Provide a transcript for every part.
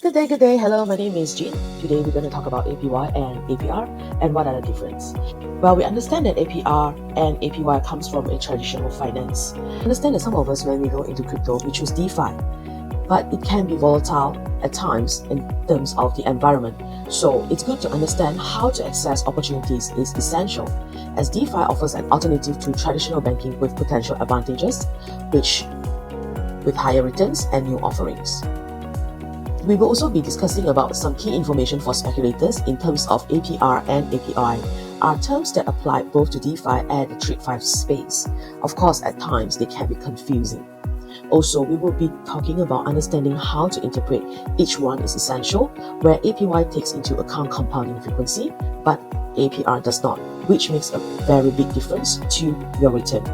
Good day. Hello, my name is Jean. Today we're going to talk about APY and APR and what are the difference. Well, we understand that APR and APY comes from a traditional finance. Understand that some of us, when we go into crypto, we choose DeFi, but it can be volatile at times in terms of the environment. So it's good to understand how to access opportunities is essential, as DeFi offers an alternative to traditional banking with potential advantages, with higher returns and new offerings. We will also be discussing about some key information for speculators in terms of APR and API are terms that apply both to DeFi and the TradFi space. Of course, at times they can be confusing. Also, we will be talking about understanding how to interpret each one is essential, where APY takes into account compounding frequency, but APR does not, which makes a very big difference to your return.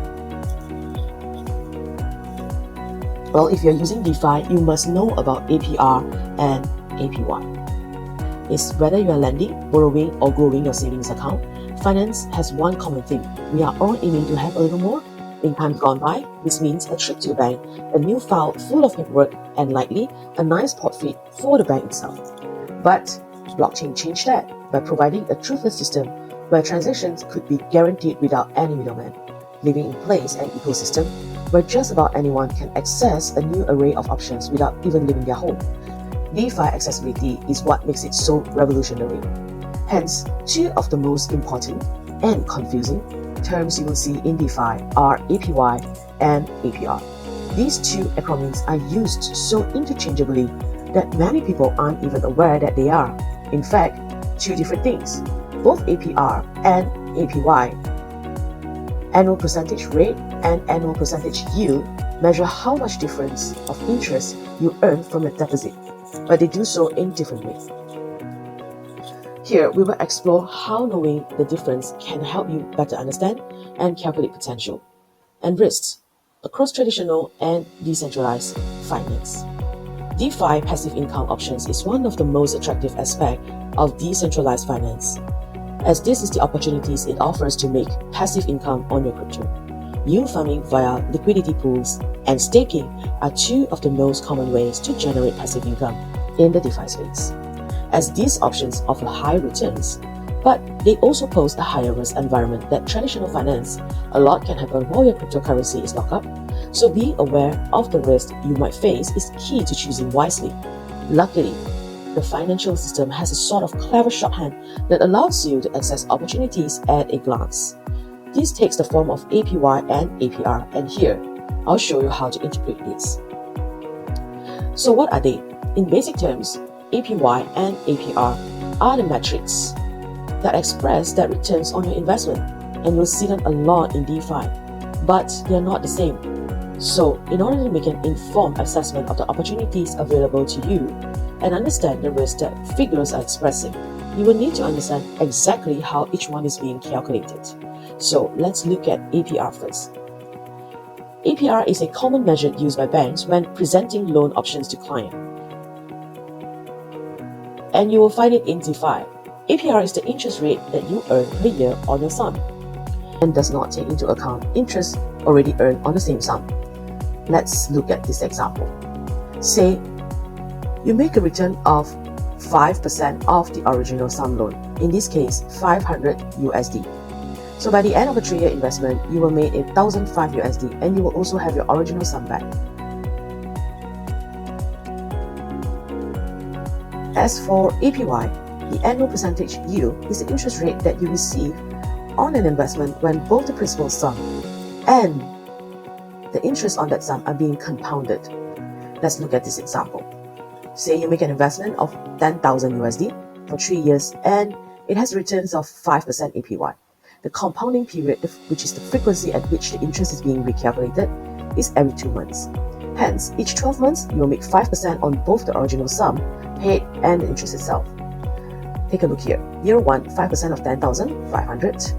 Well, if you're using DeFi, you must know about APR and APY. It's whether you are lending, borrowing, or growing your savings account, finance has one common thing. We are all aiming to have a little more. In times gone by, this means a trip to the bank, a new file full of paperwork, and likely a nice portfolio for the bank itself. But blockchain changed that by providing a truthless system where transactions could be guaranteed without any middleman, leaving in place an ecosystem where just about anyone can access a new array of options without even leaving their home. DeFi accessibility is what makes it so revolutionary. Hence, two of the most important and confusing terms you will see in DeFi are APY and APR. These two acronyms are used so interchangeably that many people aren't even aware that they are, in fact, two different things. Both APR and APY, annual percentage rate and annual percentage yield, measure how much difference of interest you earn from a deposit, but they do so in different ways. Here, we will explore how knowing the difference can help you better understand and calculate potential and risks across traditional and decentralized finance. DeFi passive income options is one of the most attractive aspects of decentralized finance, as this is the opportunities it offers to make passive income on your crypto. Yield farming via liquidity pools and staking are two of the most common ways to generate passive income in the DeFi space, as these options offer high returns, but they also pose a higher risk environment that traditional finance. A lot can happen while your cryptocurrency is locked up, so being aware of the risk you might face is key to choosing wisely. Luckily, the financial system has a sort of clever shorthand that allows you to access opportunities at a glance. This takes the form of APY and APR, and here, I'll show you how to interpret these. So what are they? In basic terms, APY and APR are the metrics that express that returns on your investment, and you'll see them a lot in DeFi, but they are not the same. So, in order to make an informed assessment of the opportunities available to you and understand the risk that figures are expressing, you will need to understand exactly how each one is being calculated. So, let's look at APR first. APR is a common measure used by banks when presenting loan options to clients, and you will find it in DeFi. APR is the interest rate that you earn per year on your sum and does not take into account interest already earned on the same sum. Let's look at this example. Say you make a return of 5% of the original sum loan, in this case 500 USD. So by the end of a 3-year investment, you will make 1,005 USD, and you will also have your original sum back. As for APY, the annual percentage yield is the interest rate that you receive on an investment when both the principal sum and the interest on that sum are being compounded. Let's look at this example. Say you make an investment of 10,000 USD for 3 years and it has returns of 5% APY. The compounding period, which is the frequency at which the interest is being recalculated, is every 2 months. Hence, each 12 months, you will make 5% on both the original sum paid and the interest itself. Take a look here. Year 1, 5% of 10,500.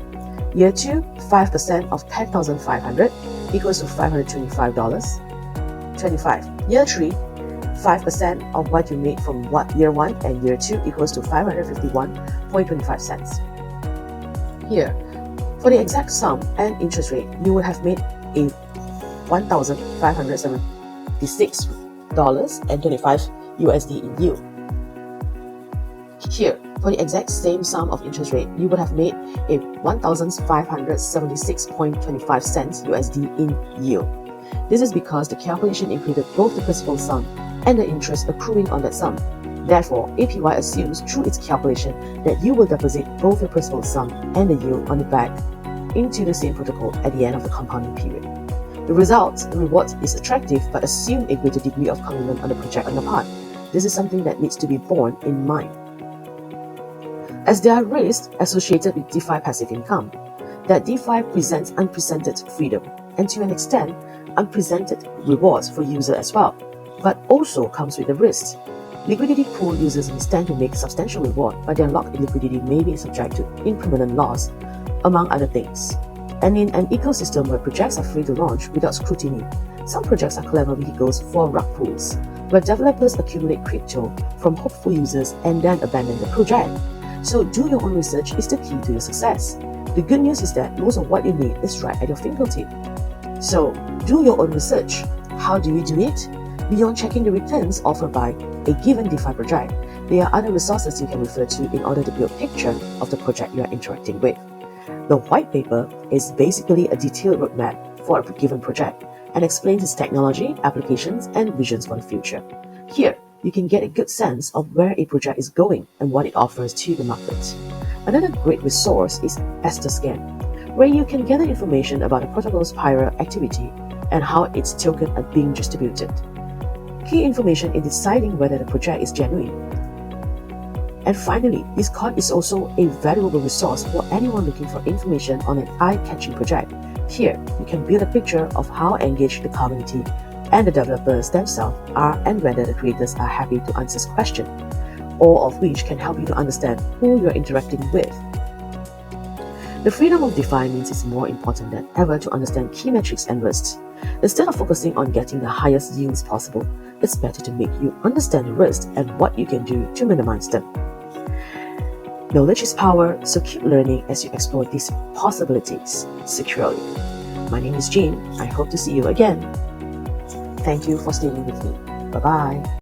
Year 2, 5% of 10,500 equals to $525. 25. Year 3, 5% of what you made from year 1 and year 2 equals to 551.25 cents. Here, for the exact sum and interest rate, you would have made a $1,576.25 USD in yield. Here, for the exact same sum of interest rate, you would have made a 1,576.25 cents USD in yield. This is because the calculation included both the principal sum and the interest accruing on that sum. Therefore, APY assumes through its calculation that you will deposit both the principal sum and the yield on the back into the same protocol at the end of the compounding period. The result, the reward is attractive but assume a greater degree of commitment on the project on your part. This is something that needs to be borne in mind. As there are risks associated with DeFi passive income, that DeFi presents unprecedented freedom and to an extent, unprecedented rewards for users as well, but also comes with a risk. Liquidity pool users may stand to make substantial reward, but their locked liquidity may be subject to impermanent loss, among other things. And in an ecosystem where projects are free to launch without scrutiny, some projects are clever vehicles for rug pulls, where developers accumulate crypto from hopeful users and then abandon the project. So do your own research is the key to your success. The good news is that most of what you need is right at your fingertip. So do your own research. How do you do it? Beyond checking the returns offered by a given DeFi project, there are other resources you can refer to in order to build a picture of the project you are interacting with. The white paper is basically a detailed roadmap for a given project and explains its technology, applications, and visions for the future. Here, you can get a good sense of where a project is going and what it offers to the market. Another great resource is Scan, where you can gather information about the protocol's Pyre activity and how its tokens are being distributed. Key information in deciding whether the project is genuine. And finally, Discord is also a valuable resource for anyone looking for information on an eye-catching project. Here, you can build a picture of how engaged the community and the developers themselves are and whether the creators are happy to answer questions, all of which can help you to understand who you're interacting with. The freedom of DeFi means it's more important than ever to understand key metrics and risks. Instead of focusing on getting the highest yields possible, it's better to make you understand the risks and what you can do to minimize them. Knowledge is power, so keep learning as you explore these possibilities securely. My name is Jean. I hope to see you again. Thank you for staying with me. Bye-bye.